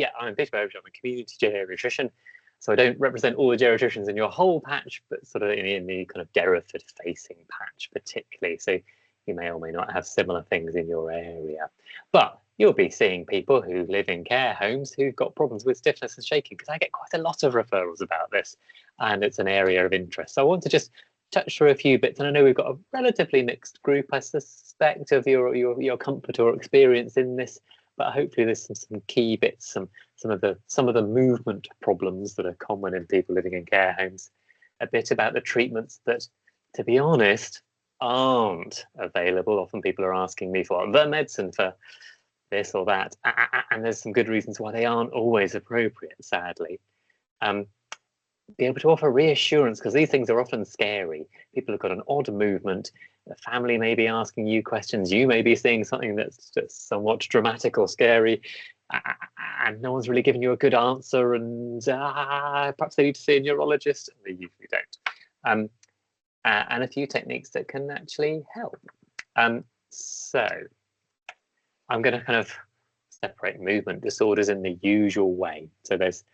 Yeah, I'm Peter Burbage. I'm a community geriatrician, so I don't represent all the geriatricians in your whole patch, but sort of in the kind of Derriford-facing patch particularly. So you may or may not have similar things in your area, but you'll be seeing people who live in care homes who've got problems with stiffness and shaking, because I get quite a lot of referrals about this, and it's an area of interest. So I want to just touch through a few bits, and I know we've got a relatively mixed group, I suspect, of your comfort or experience in this, but hopefully there's some key bits, some of the movement problems that are common in people living in care homes, a bit about the treatments that, to be honest, aren't available. Often people are asking me for the medicine for this or that, and there's some good reasons why they aren't always appropriate, sadly. Be able to offer reassurance, because these things are often scary. People have got an odd movement, the family may be asking you questions, you may be seeing something that's somewhat dramatic or scary, and no one's really giving you a good answer, and perhaps they need to see a neurologist, and they usually don't. And a few techniques that can actually help. So I'm going to kind of separate movement disorders in the usual way. So there's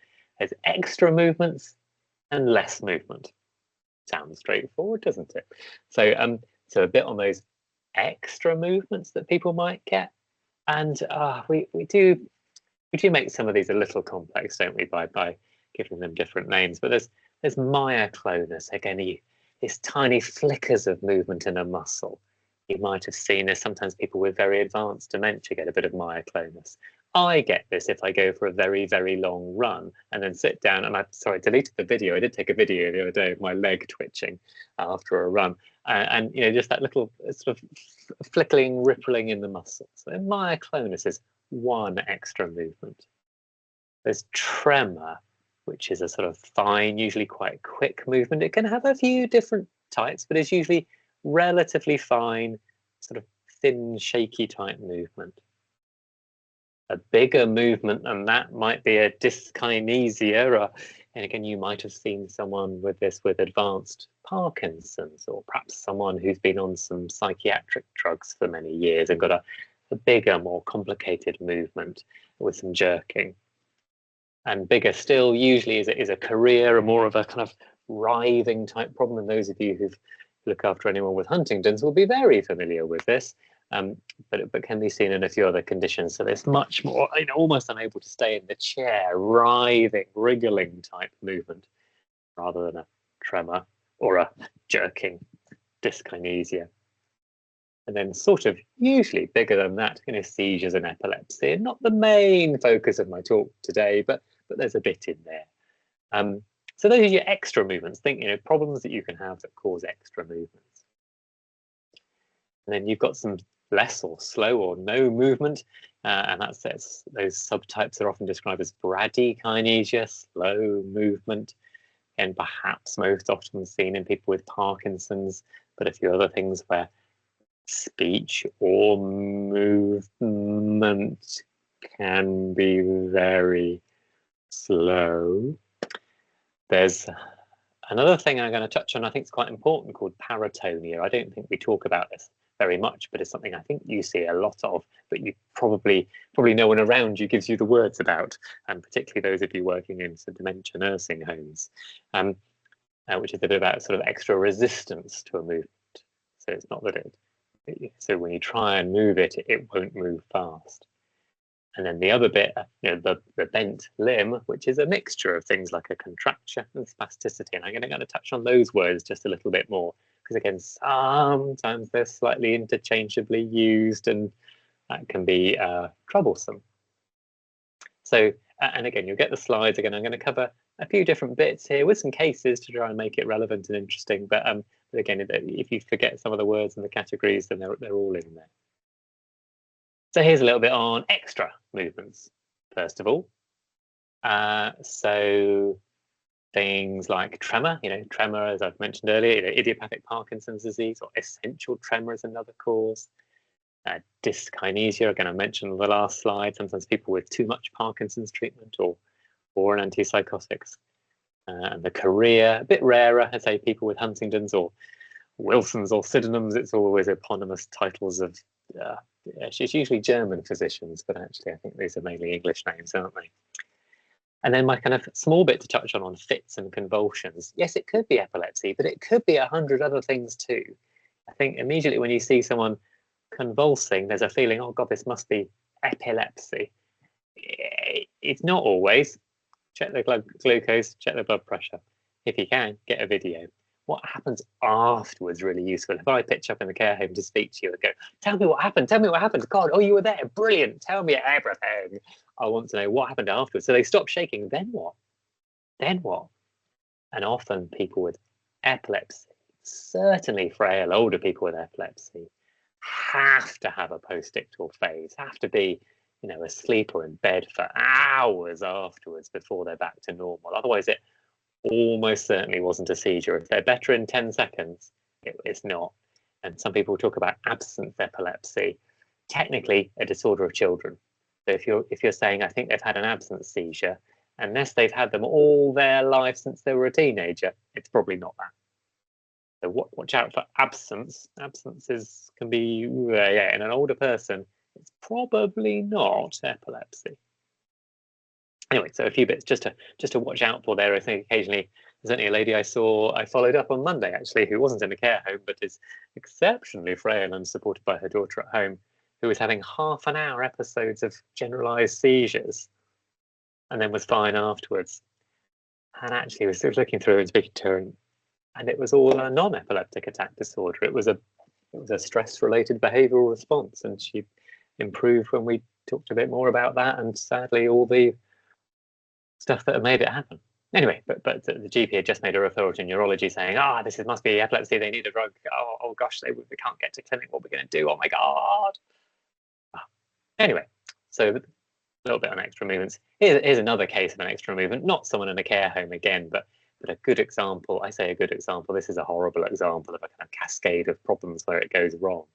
extra movements and less movement. Sounds straightforward, doesn't it? So so a bit on those extra movements that people might get, and we do make some of these a little complex, don't we, by giving them different names. But there's myoclonus, again, these tiny flickers of movement in a muscle. You might have seen this. Sometimes people with very advanced dementia get a bit of myoclonus. I get this if I go for a very, very long run and then sit down, and I deleted the video. I did take a video the other day of my leg twitching after a run, and just that little sort of flickering, rippling in the muscles. So myoclonus is one extra movement. There's tremor, which is a sort of fine, usually quite quick movement. It can have a few different types, but it's usually relatively fine, sort of thin, shaky type movement. A bigger movement than that might be a dyskinesia, and again, you might have seen someone with this with advanced Parkinson's, or perhaps someone who's been on some psychiatric drugs for many years and got a bigger, more complicated movement with some jerking. And bigger still usually is a career, or more of a kind of writhing type problem. And those of you who look after anyone with Huntington's will be very familiar with this. But can be seen in a few other conditions. So there's much more, almost unable to stay in the chair, writhing, wriggling type movement, rather than a tremor or a jerking dyskinesia. And then sort of usually bigger than that, seizures and epilepsy. And not the main focus of my talk today, but there's a bit in there. So those are your extra movements. Think, problems that you can have that cause extra movements. And then you've got some less or slow or no movement, and those subtypes are often described as bradykinesia, slow movement, and perhaps most often seen in people with Parkinson's, but a few other things where speech or movement can be very slow. There's another thing I'm going to touch on, I think it's quite important, called paratonia. I don't think we talk about this very much, but it's something I think you see a lot of, but you probably no one around you gives you the words about, and particularly those of you working in some dementia nursing homes, which is a bit about sort of extra resistance to a movement. So it's not that so when you try and move it, it won't move fast. And then the other bit, the bent limb, which is a mixture of things like a contracture and spasticity. And I'm going to touch on those words just a little bit more, because again, sometimes they're slightly interchangeably used, and that can be troublesome. So, and again, you'll get the slides. Again, I'm going to cover a few different bits here with some cases to try and make it relevant and interesting. But again, if you forget some of the words and the categories, then they're all in there. So here's a little bit on extra movements, first of all. So things like tremor, tremor, as I've mentioned earlier, idiopathic Parkinson's disease, or essential tremor is another cause. Dyskinesia, again, I mentioned on the last slide, sometimes people with too much Parkinson's treatment or an antipsychotics. And the career, a bit rarer, I say people with Huntington's or Wilson's or Sydenham's, it's always eponymous titles of it's usually German physicians, but actually I think these are mainly English names, aren't they? And then my kind of small bit to touch on fits and convulsions. Yes, it could be epilepsy, but it could be 100 other things too. I think immediately when you see someone convulsing, there's a feeling, oh God, this must be epilepsy. It's not always. Check the glucose, check the blood pressure. If you can, get a video. What happens afterwards really useful. If I pitch up in the care home to speak to you and go, tell me what happened, tell me what happened. God, oh, you were there, brilliant, tell me everything. I want to know what happened afterwards. So they stop shaking, then what? Then what? And often people with epilepsy, certainly frail older people with epilepsy, have to have a post-ictal phase, have to be, you know, asleep or in bed for hours afterwards before they're back to normal. Otherwise, it almost certainly wasn't a seizure. If they're better in 10 seconds, it's not. And some people talk about absence epilepsy, technically a disorder of children. So if you're saying, I think they've had an absence seizure, unless they've had them all their life since they were a teenager, it's probably not that. So watch out for absence. Absences can be, yeah, in an older person, it's probably not epilepsy. Anyway, so a few bits just to watch out for there. I think occasionally there's only a lady I followed up on Monday actually, who wasn't in a care home but is exceptionally frail and supported by her daughter at home, who was having half-an-hour episodes of generalized seizures, and then was fine afterwards. And actually, was looking through and speaking to her, and it was all a non-epileptic attack disorder. It was a stress-related behavioural response, and she improved when we talked a bit more about that. And sadly, all the stuff that had made it happen. Anyway, but the GP had just made a referral to neurology saying, this must be epilepsy. They need a drug. Oh gosh, we can't get to clinic. What are we going to do? Oh my God. Anyway, so a little bit on extra movements. Here's another case of an extra movement. Not someone in a care home again, but a good example. I say a good example. This is a horrible example of a kind of cascade of problems where it goes wrong.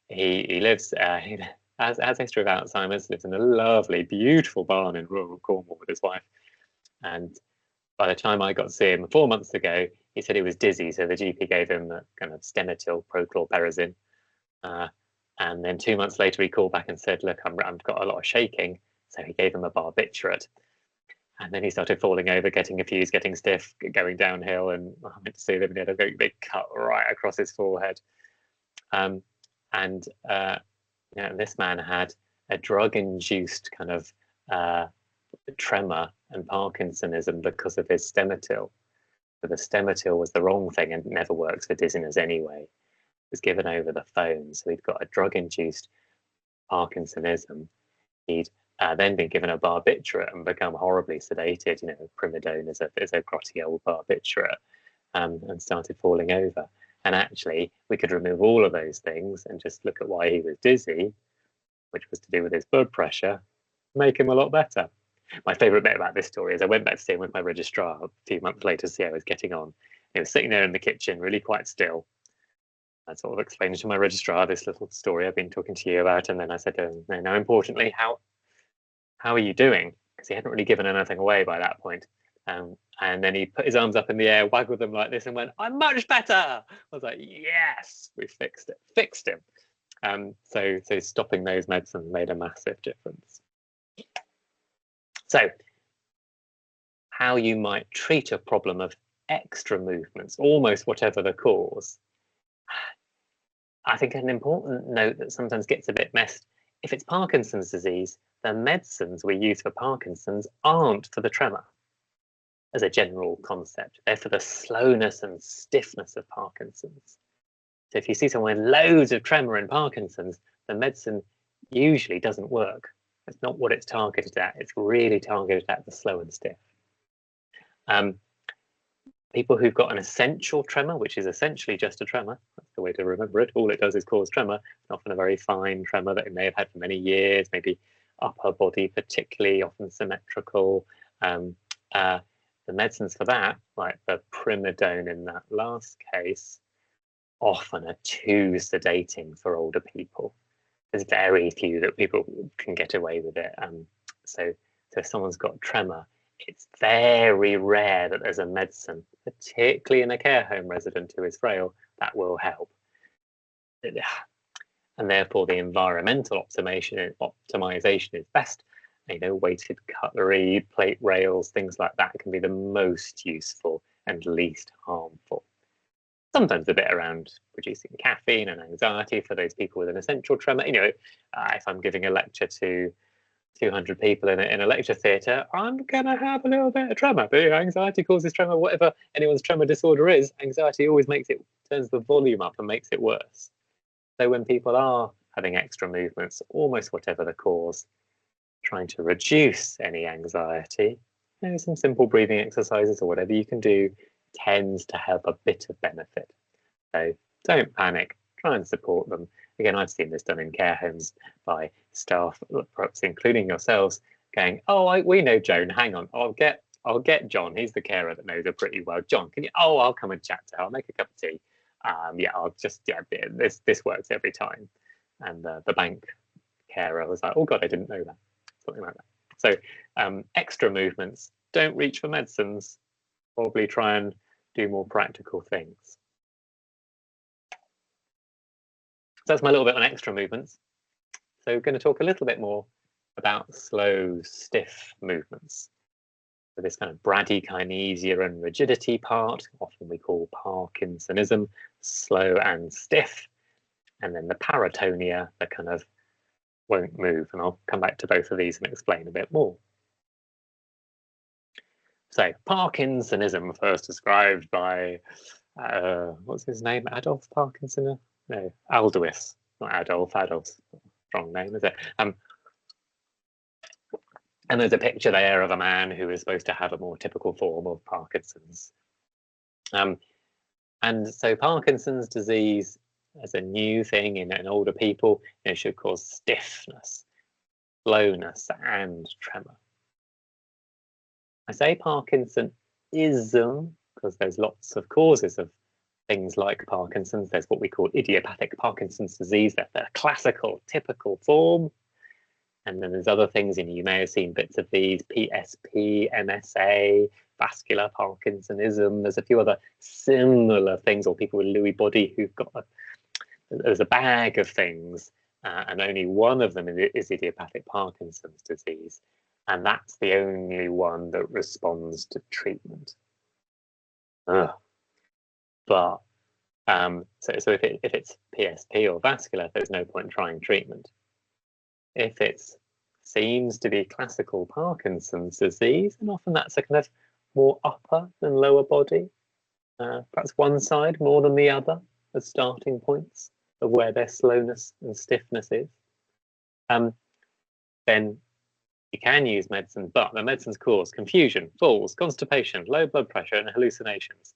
He lives. He has a history of Alzheimer's. Lives in a lovely, beautiful barn in rural Cornwall with his wife. And by the time I got to see him 4 months ago, he said he was dizzy. So the GP gave him a kind of Stemetil, prochlorperazine. And then 2 months later, he called back and said, look, I've got a lot of shaking. So he gave him a barbiturate. And then he started falling over, getting confused, getting stiff, going downhill. And I went to see them, and he had a very big cut right across his forehead. This man had a drug-induced kind of tremor and Parkinsonism because of his Stemetil. So the Stemetil was the wrong thing and never works for dizziness anyway. It was given over the phone. So he'd got a drug-induced Parkinsonism. He'd then been given a barbiturate and become horribly sedated. You know, primidone is a grotty old barbiturate, and started falling over. And actually, we could remove all of those things and just look at why he was dizzy, which was to do with his blood pressure, make him a lot better. My favourite bit about this story is I went back to see him with my registrar a few months later to see how he was getting on. He was sitting there in the kitchen, really quite still. I sort of explained to my registrar this little story I've been talking to you about, and then I said, now importantly, how are you doing? Because he hadn't really given anything away by that point. And then he put his arms up in the air, waggled them like this, and went, I'm much better. I was like, yes, we fixed him. So stopping those medicines made a massive difference. So how you might treat a problem of extra movements, almost whatever the cause. I think an important note that sometimes gets a bit messed, if it's Parkinson's disease, the medicines we use for Parkinson's aren't for the tremor as a general concept. They're for the slowness and stiffness of Parkinson's. So if you see someone with loads of tremor in Parkinson's, the medicine usually doesn't work. It's not what it's targeted at. It's really targeted at the slow and stiff. People who've got an essential tremor, which is essentially just a tremor, that's the way to remember it. All it does is cause tremor, often a very fine tremor that it may have had for many years, maybe upper body particularly, often symmetrical. The medicines for that, like the primidone in that last case, often are too sedating for older people. There's very few that people can get away with it. So if someone's got tremor, it's very rare that there's a medicine, particularly in a care home resident who is frail, that will help. and therefore the environmental optimization is best. You know, weighted cutlery, plate rails, things like that can be the most useful and least harmful. Sometimes a bit around reducing caffeine and anxiety for those people with an essential tremor. You know, if I'm giving a lecture to 200 people in a lecture theatre, I'm going to have a little bit of tremor. But anxiety causes tremor. Whatever anyone's tremor disorder is, anxiety always turns the volume up and makes it worse. So when people are having extra movements, almost whatever the cause, trying to reduce any anxiety, you know, some simple breathing exercises or whatever you can do tends to have a bit of benefit. So don't panic, try and support them. Again, I've seen this done in care homes by staff, perhaps including yourselves, going, "Oh, we know Joan. Hang on, I'll get John. He's the carer that knows her pretty well. John, can you? Oh, I'll come and chat to her. I'll make a cup of tea. Yeah, this works every time." And the bank carer was like, "Oh God, I didn't know that." Something like that. So extra movements. Don't reach for medicines. Probably try and do more practical things. So that's my little bit on extra movements. So we're going to talk a little bit more about slow, stiff movements. So this kind of bradykinesia and rigidity part, often we call Parkinsonism, slow and stiff. And then the paratonia, that kind of won't move. And I'll come back to both of these and explain a bit more. So Parkinsonism, first described by, what's his name? Adolf Parkinson? No, Aldous, not Adolf. Adolf's wrong name, is it? And there's a picture there of a man who is supposed to have a more typical form of Parkinson's. And so Parkinson's disease, as a new thing in older people, it should cause stiffness, slowness, and tremor. I say Parkinsonism because there's lots of causes of things like Parkinson's. There's what we call idiopathic Parkinson's disease, that's the classical, typical form. And then there's other things, and you may have seen bits of these, PSP, MSA, vascular Parkinsonism. There's a few other similar things, or people with Lewy body who've got there's a bag of things, and only one of them is idiopathic Parkinson's disease. And that's the only one that responds to treatment. But so if it's PSP or vascular, there's no point trying treatment. If it seems to be classical Parkinson's disease, and often that's a kind of more upper than lower body, perhaps one side more than the other as starting points of where their slowness and stiffness is, then you can use medicine, but the medicines cause confusion, falls, constipation, low blood pressure, and hallucinations.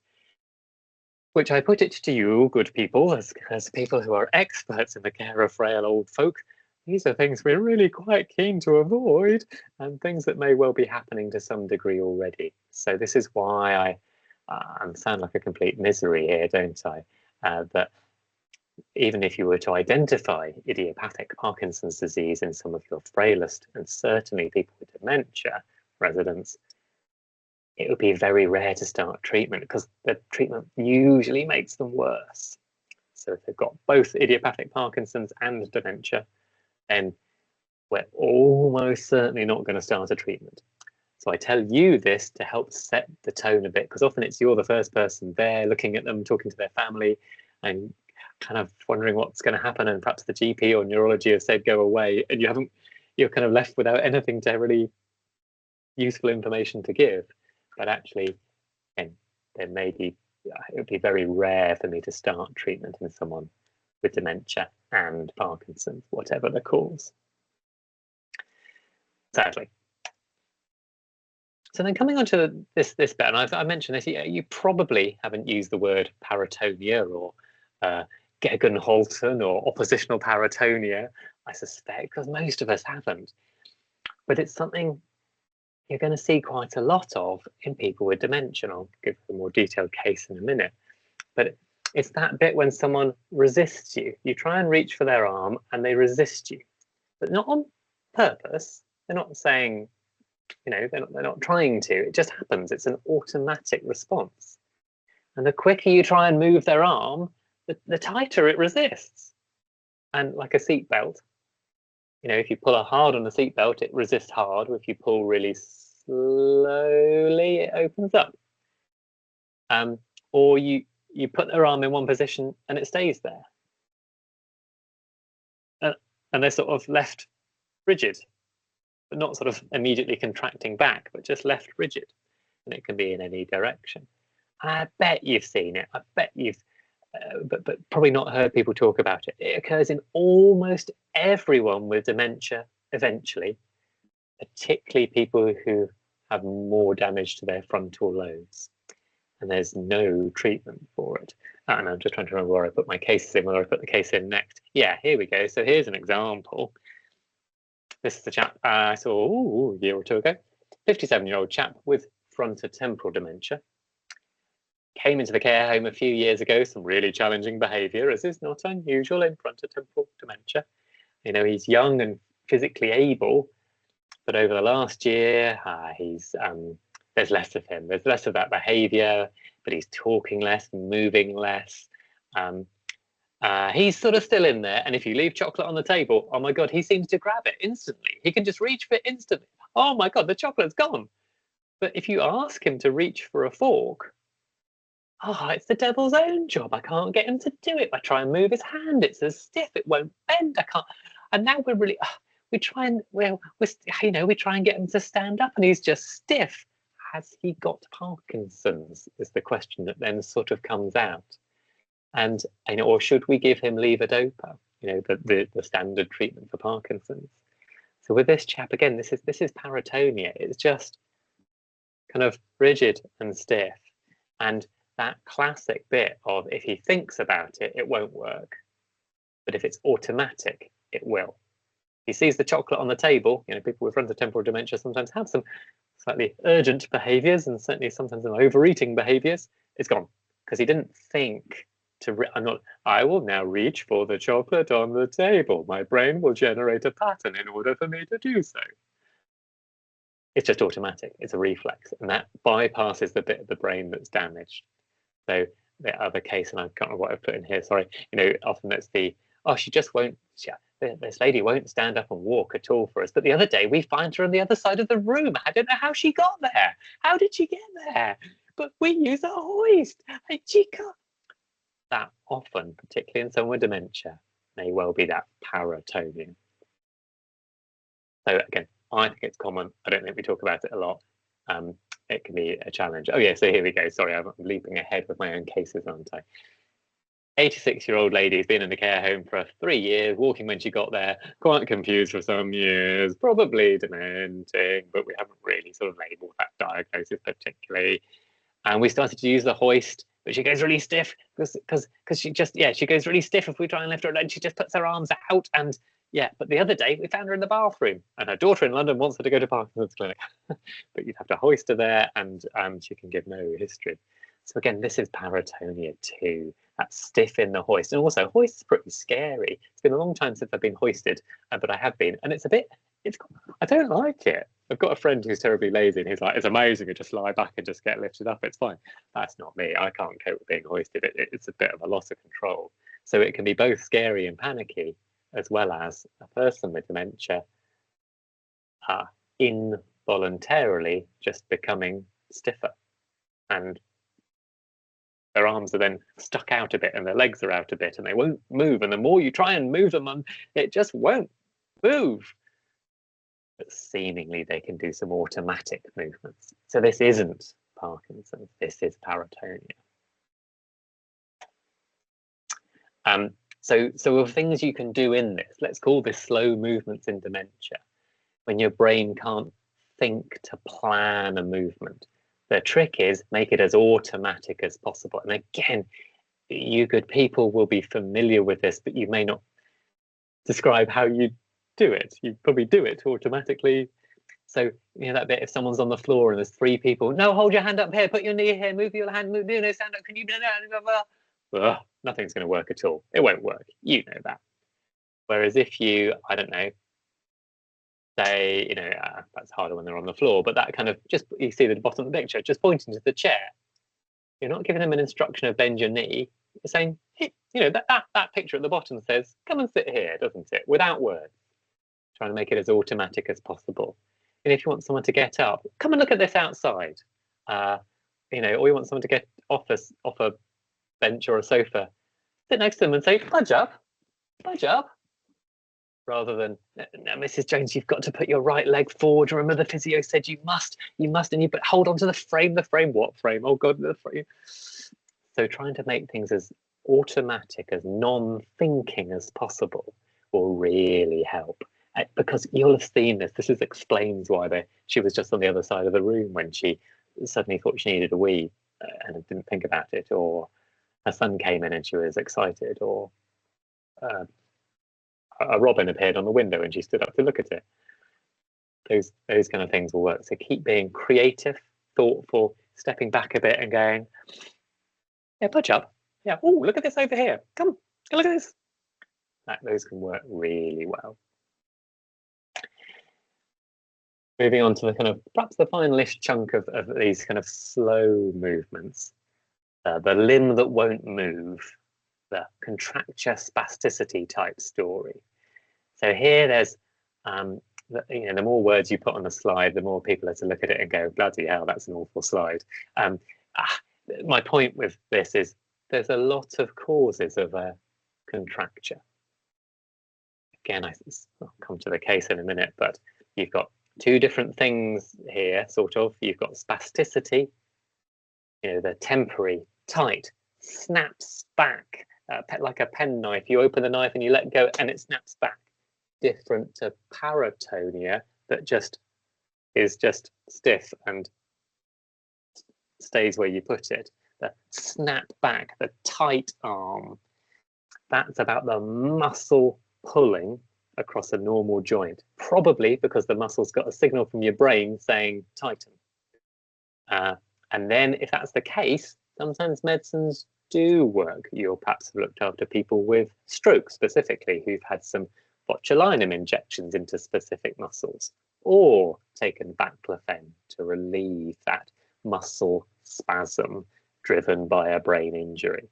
Which I put it to you, good people, as people who are experts in the care of frail old folk, these are things we're really quite keen to avoid, and things that may well be happening to some degree already. So this is why I sound like a complete misery here, don't I? That even if you were to identify idiopathic Parkinson's disease in some of your frailest, and certainly people with dementia residents, it would be very rare to start treatment because the treatment usually makes them worse. So if they've got both idiopathic Parkinson's and dementia, then we're almost certainly not going to start a treatment. So I tell you this to help set the tone a bit, because often you're the first person there looking at them, talking to their family, and kind of wondering what's going to happen, and perhaps the GP or neurology have said go away, and you're kind of left without anything to really useful information to give. But actually, and there may be, it would be very rare for me to start treatment in someone with dementia and Parkinson's, whatever the cause. Sadly. So then coming on to this bit, and I mentioned this, you probably haven't used the word paratonia or Gegenhalten or oppositional paratonia, I suspect, because most of us haven't. But it's something you're going to see quite a lot of in people with dementia. I'll give a more detailed case in a minute. But it's that bit when someone resists you. You try and reach for their arm and they resist you, but not on purpose. They're not saying, you know, they're not trying to. It just happens. It's an automatic response. And the quicker you try and move their arm, the tighter it resists. And like a seatbelt, if you pull hard on the seatbelt, it resists hard. If you pull really slowly, it opens up. Or you put their arm in one position and it stays there. And they're sort of left rigid, but not sort of immediately contracting back, but just left rigid. And it can be in any direction. I bet you've seen it. I bet you've, but probably not heard people talk about it. It occurs in almost everyone with dementia eventually, particularly people who have more damage to their frontal lobes. And there's no treatment for it. And I'm just trying to remember where I put my cases in, whether I put the case in next. Yeah, here we go. So here's an example. This is the chap I saw a year or two ago. 57-year-old chap with frontotemporal dementia. Came into the care home a few years ago, some really challenging behaviour, as is not unusual in frontotemporal dementia. He's young and physically able, but over the last year, there's less of him. There's less of that behaviour, but he's talking less, moving less. He's sort of still in there, and if you leave chocolate on the table, oh my God, he seems to grab it instantly. He can just reach for it instantly. Oh my God, the chocolate's gone. But if you ask him to reach for a fork, it's the devil's own job. I can't get him to do it. I try and move his hand. It's as stiff. It won't bend. I can't. And now we're really, we try and get him to stand up, and he's just stiff. Has he got Parkinson's? Is the question that then sort of comes out. And or should we give him levodopa? The standard treatment for Parkinson's. So with this chap again, this is paratonia. It's just kind of rigid and stiff, and that classic bit of if he thinks about it, it won't work, but if it's automatic, it will. He sees the chocolate on the table. People with frontotemporal dementia sometimes have some slightly urgent behaviours, and certainly sometimes some overeating behaviours. It's gone because he didn't think to. I will now reach for the chocolate on the table. My brain will generate a pattern in order for me to do so. It's just automatic. It's a reflex, and that bypasses the bit of the brain that's damaged. So the other case, and I can't remember what I've put in here. Sorry. Often that's she just won't. This lady won't stand up and walk at all for us. But the other day we find her on the other side of the room. I don't know how she got there. How did she get there? But we use a hoist. And she can't. That often, particularly in someone with dementia, may well be that paratonia. So again, I think it's common. I don't think we talk about it a lot. It can be a challenge. Oh yeah, so here we go. Sorry, I'm leaping ahead with my own cases, aren't I? 86-year-old lady has been in the care home for 3 years, walking when she got there, quite confused for some years, probably dementing, but we haven't really sort of labelled that diagnosis particularly. And we started to use the hoist, but she goes really stiff because she goes really stiff if we try and lift her, and she just puts her arms out. And but the other day we found her in the bathroom, and her daughter in London wants her to go to Parkinson's clinic, but you'd have to hoist her there, and she can give no history. So again, this is paratonia too. That's stiff in the hoist, and also hoist's pretty scary. It's been a long time since I've been hoisted, but I have been, and I don't like it. I've got a friend who's terribly lazy, and he's like, it's amazing to just lie back and just get lifted up. It's fine. That's not me. I can't cope with being hoisted. It's a bit of a loss of control. So it can be both scary and panicky, as well as a person with dementia involuntarily just becoming stiffer, and their arms are then stuck out a bit and their legs are out a bit and they won't move, and the more you try and move them, it just won't move. But seemingly they can do some automatic movements. So this isn't Parkinson's, this is paratonia. So of things you can do in this, let's call this slow movements in dementia, when your brain can't think to plan a movement. The trick is make it as automatic as possible. And again, you good people will be familiar with this, but you may not describe how you do it. You probably do it automatically. So, that bit, if someone's on the floor and there's 3 people, no, hold your hand up here, put your knee here, move your hand, stand up, can you do that? Nothing's going to work at all. It won't work. You know that. Whereas if you, I don't know, say, that's harder when they're on the floor, but that kind of you see the bottom of the picture, just pointing to the chair. You're not giving them an instruction of bend your knee. You're saying, hey, you know, that picture at the bottom says, come and sit here, doesn't it? Without words, trying to make it as automatic as possible. And if you want someone to get up, come and look at this outside. You know, or you want someone to get off a bench or a sofa, sit next to them and say, budge up, rather than, no, Mrs. Jones, you've got to put your right leg forward. Remember, the physio said you must, and you but hold on to the frame. The frame, what frame? Oh God, the frame. So trying to make things as automatic, as non-thinking as possible will really help. Because you'll have seen this. This explains why she was just on the other side of the room when she suddenly thought she needed a wee and didn't think about it, or her son came in and she was excited, or a robin appeared on the window and she stood up to look at it. Those kind of things will work. So keep being creative, thoughtful, stepping back a bit and going, yeah, budge up. Yeah, oh, look at this over here. Come, look at this. Those can work really well. Moving on to the kind of, perhaps the finalish chunk of these kind of slow movements. The limb that won't move, the contracture spasticity type story. So here there's, you know, the more words you put on the slide, the more people are to look at it and go, bloody hell, that's an awful slide. My point with this is there's a lot of causes of a contracture. Again, I'll come to the case in a minute, but you've got two different things here, sort of. You've got spasticity, you know, the temporary, tight, snaps back, like a penknife. You open the knife and you let go and it snaps back. Different to paratonia that is just stiff and stays where you put it. The snap back, the tight arm, that's about the muscle pulling across a normal joint, probably because the muscle's got a signal from your brain saying tighten. And then if that's the case, sometimes medicines do work. You'll perhaps have looked after people with stroke specifically, who've had some botulinum injections into specific muscles, or taken baclofen to relieve that muscle spasm driven by a brain injury.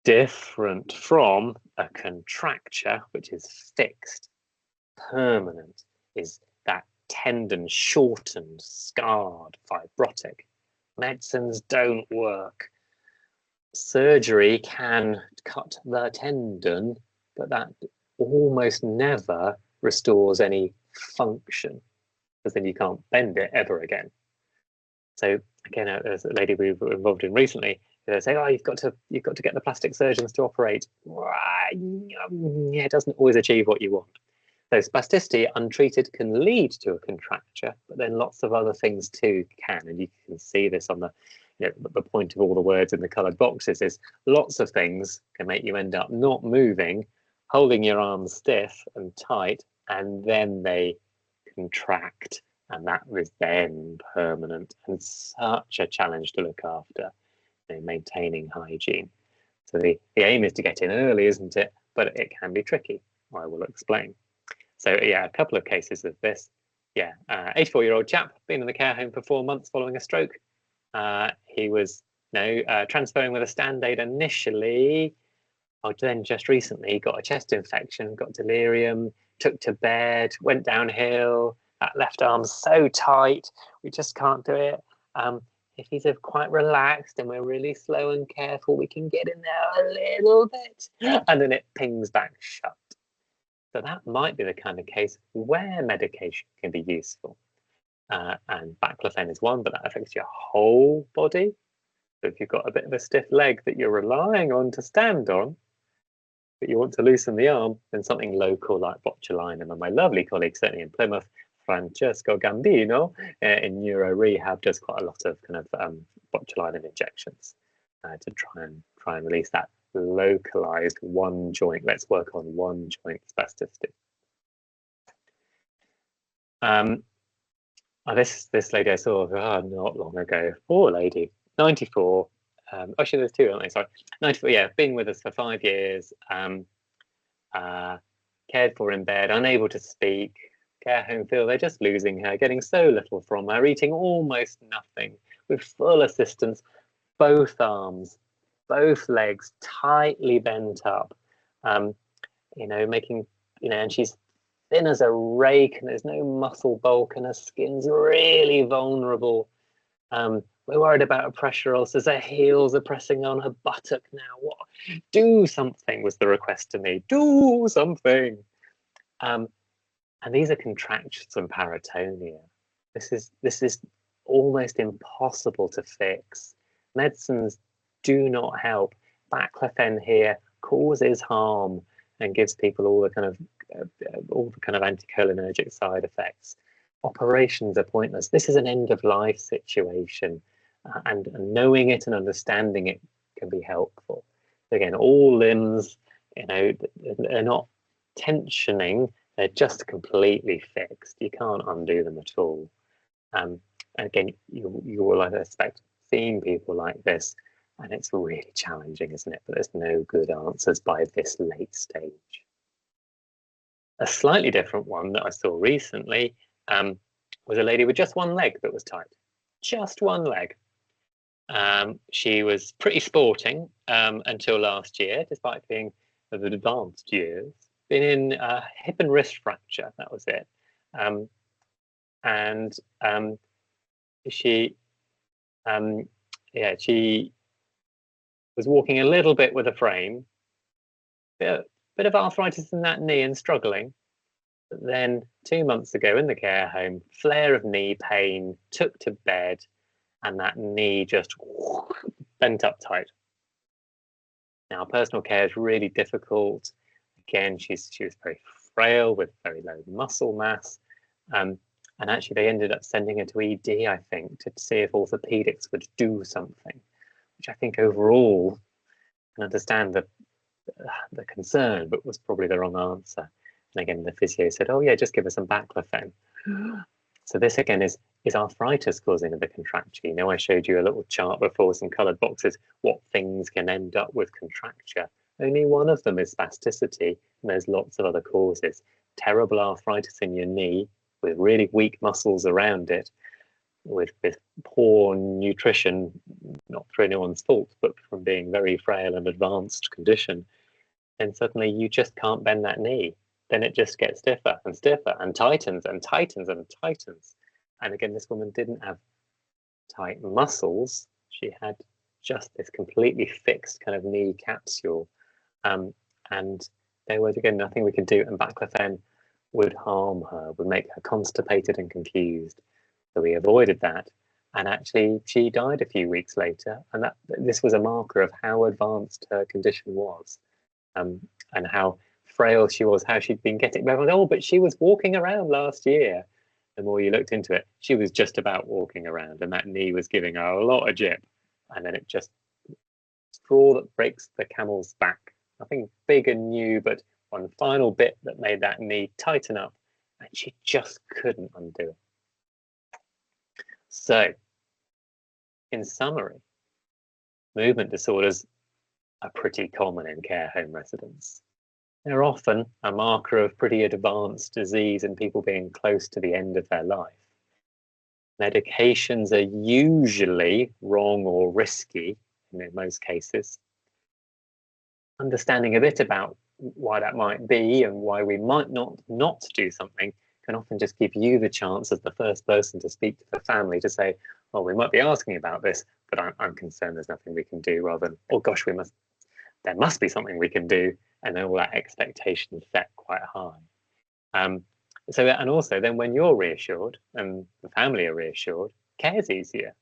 Different from a contracture, which is fixed, permanent, is that tendon shortened, scarred, fibrotic. Medicines don't work. Surgery can cut the tendon, but that almost never restores any function, because then you can't bend it ever again. So again, there's a lady we were involved in recently. They say, "Oh, you've got to get the plastic surgeons to operate." Yeah, it doesn't always achieve what you want. So spasticity, untreated, can lead to a contracture, but then lots of other things too can, and you can see this on the, you know, the point of all the words in the coloured boxes is lots of things can make you end up not moving, holding your arms stiff and tight, and then they contract, and that was then permanent and such a challenge to look after, you know, maintaining hygiene. So the aim is to get in early, isn't it? But it can be tricky. I will explain. So yeah, a couple of cases of this. Yeah, 84-year-old chap, been in the care home for 4 months following a stroke. He was transferring with a stand-aid initially. Then just recently got a chest infection, got delirium, took to bed, went downhill. That left arm's so tight, we just can't do it. If he's quite relaxed and we're really slow and careful, we can get in there a little bit, and then it pings back shut. So that might be the kind of case where medication can be useful. And baclofen is one, but that affects your whole body. So if you've got a bit of a stiff leg that you're relying on to stand on, but you want to loosen the arm, then something local like botulinum. And my lovely colleague, certainly in Plymouth, Francesco Gambino, in neuro rehab, does quite a lot of kind of botulinum injections to try and release that localized one joint. Let's work on one joint spasticity. This lady I saw not long ago, poor lady, 94. Actually, there's two, aren't they? Sorry, 94. Yeah, been with us for 5 years. Cared for in bed, unable to speak. Care home feel they're just losing her, getting so little from her, eating almost nothing, with full assistance, both arms both legs tightly bent up, making, and she's thin as a rake and there's no muscle bulk and her skin's really vulnerable. We're worried about her pressure ulcers. Her heels are pressing on her buttock now. What? Do something was the request to me. Do something. And these are contractions and parotonia. This is almost impossible to fix. Medicines do not help. Baclofen here causes harm and gives people all the kind of anticholinergic side effects. Operations are pointless. This is an end of life situation, and knowing it and understanding it can be helpful. Again, all limbs, they're not tensioning, they're just completely fixed. You can't undo them at all. Again, you will, I expect, seeing people like this, and it's really challenging, isn't it? But there's no good answers by this late stage. A slightly different one that I saw recently was a lady with just one leg that was tight. Just one leg. She was pretty sporting until last year, despite being of advanced years. Been in a hip and wrist fracture, that was it. She was walking a little bit with a frame, bit of arthritis in that knee and struggling. But then 2 months ago in the care home, flare of knee pain, took to bed, and that knee just bent up tight. Now, personal care is really difficult. Again, she was very frail with very low muscle mass. And actually, they ended up sending her to ED, I think, to see if orthopedics would do something, which I think overall, I can understand the concern, but was probably the wrong answer. And again, the physio said, oh yeah, just give her some baclofen. So this again is arthritis causing the contracture. I showed you a little chart before, some coloured boxes, what things can end up with contracture. Only one of them is spasticity, and there's lots of other causes. Terrible arthritis in your knee with really weak muscles around it, with poor nutrition, not for anyone's fault, but from being very frail and advanced condition. And suddenly you just can't bend that knee. Then it just gets stiffer and stiffer and tightens and tightens and tightens. And again, this woman didn't have tight muscles. She had just this completely fixed kind of knee capsule. And there was, again, nothing we could do. And baclofen would harm her, would make her constipated and confused. So we avoided that. And actually, she died a few weeks later. And this was a marker of how advanced her condition was, and how frail she was, how she'd been getting. Oh, but she was walking around last year. The more you looked into it, she was just about walking around, and that knee was giving her a lot of jip. And then it just, straw that breaks the camel's back. Nothing big and new, but one final bit that made that knee tighten up, and she just couldn't undo it. So, in summary, movement disorders are pretty common in care home residents. They're often a marker of pretty advanced disease and people being close to the end of their life. Medications are usually wrong or risky in most cases. Understanding a bit about why that might be and why we might not do something can often just give you the chance as the first person to speak to the family to say, well, we might be asking about this, but I'm concerned there's nothing we can do, rather than, oh gosh, there must be something we can do, and then all that expectation is set quite high. And also then when you're reassured and the family are reassured, care is easier.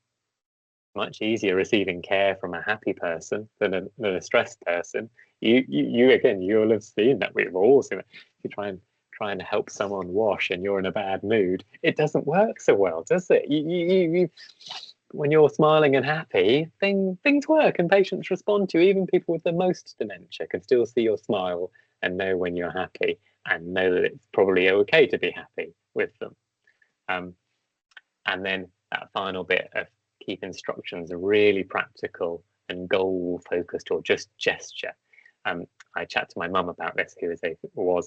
Much easier receiving care from a happy person than a stressed person. You'll have seen that. We've all seen it. If you try and help someone wash and you're in a bad mood, it doesn't work so well, does it? When you're smiling and happy, things work and patients respond to you. Even people with the most dementia can still see your smile and know when you're happy and know that it's probably okay to be happy with them. And then that final bit of keep instructions really practical and goal focused, or just gesture. I chat to my mum about this, who was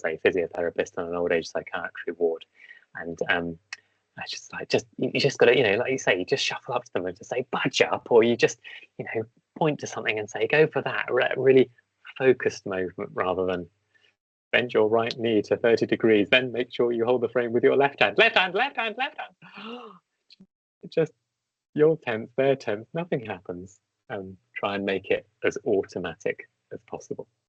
a physiotherapist on an old age psychiatry ward, and I just you just got to, like you say, you just shuffle up to them and just say budge up, or you just point to something and say, go for that, really focused movement rather than bend your right knee to 30 degrees, then make sure you hold the frame with your left hand, left hand, left hand, left hand. Just you're tense, they're tense, nothing happens. Try and make it as automatic as possible.